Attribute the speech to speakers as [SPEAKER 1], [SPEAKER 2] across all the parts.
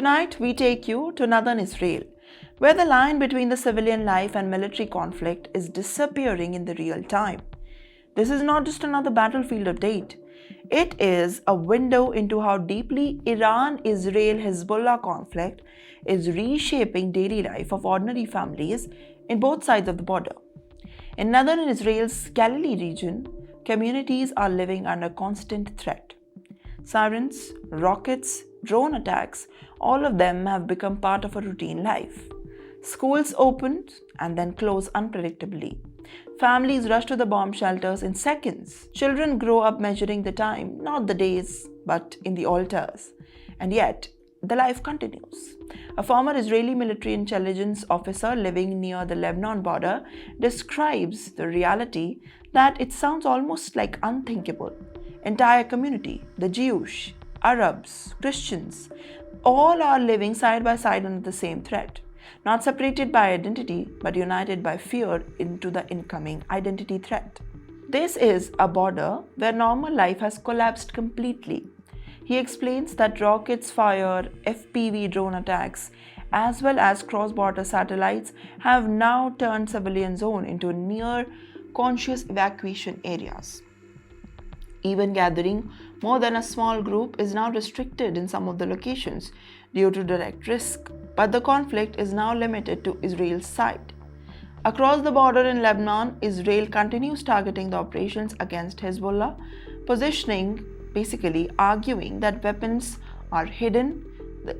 [SPEAKER 1] Tonight, we take you to northern Israel, where the line between the civilian life and military conflict is disappearing in the real time. This is not just another battlefield update. It is a window into how deeply Iran-Israel-Hezbollah conflict is reshaping daily life of ordinary families in both sides of the border. In northern Israel's Galilee region, communities are living under constant threat. Sirens, rockets, drone attacks, all of them have become part of a routine life. Schools open and then close unpredictably. Families rush to the bomb shelters in seconds. Children grow up measuring the time, not the days, but in the altars. And yet, the life continues. A former Israeli military intelligence officer living near the Lebanon border describes the reality that it sounds almost like unthinkable. Entire community, the Jewish, Arabs, Christians, all are living side by side under the same threat. Not separated by identity, but united by fear into the incoming identity threat. This is a border where normal life has collapsed completely. He explains that rockets fire, FPV drone attacks, as well as cross-border satellites have now turned civilian zone into near-conscious evacuation areas. Even gathering more than a small group is now restricted in some of the locations due to direct risk, but the conflict is now limited to Israel's side. Across the border in Lebanon, Israel continues targeting the operations against Hezbollah, basically arguing that weapons are hidden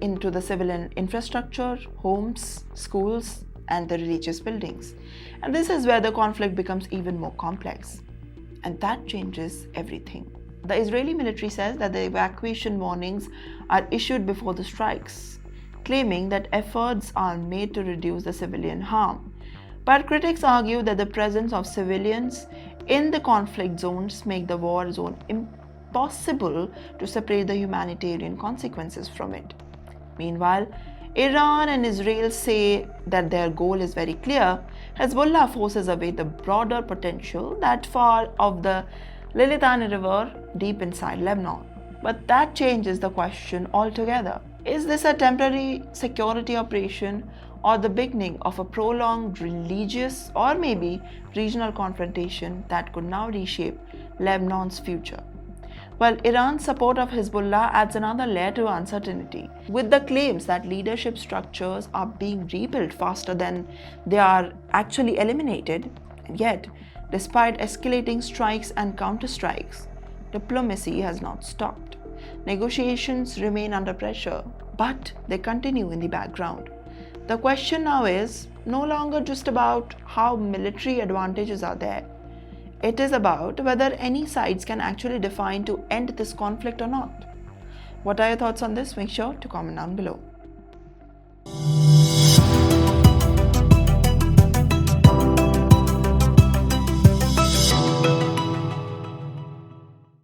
[SPEAKER 1] into the civilian infrastructure, homes, schools, and the religious buildings. And this is where the conflict becomes even more complex. And that changes everything. The Israeli military says that the evacuation warnings are issued before the strikes, claiming that efforts are made to reduce the civilian harm. But critics argue that the presence of civilians in the conflict zones make the war zone impossible to separate the humanitarian consequences from it. Meanwhile, Iran and Israel say that their goal is very clear. Hezbollah forces away the broader potential that far of the Litani River deep inside Lebanon. But that changes the question altogether. Is this a temporary security operation or the beginning of a prolonged religious or maybe regional confrontation that could now reshape Lebanon's future? Well, Iran's support of Hezbollah adds another layer to uncertainty, with the claims that leadership structures are being rebuilt faster than they are actually eliminated. And yet, despite escalating strikes and counterstrikes, diplomacy has not stopped. Negotiations remain under pressure, but they continue in the background. The question now is no longer just about how military advantages are there. It is about whether any sides can actually define to end this conflict or not. What are your thoughts on this? Make sure to comment down below.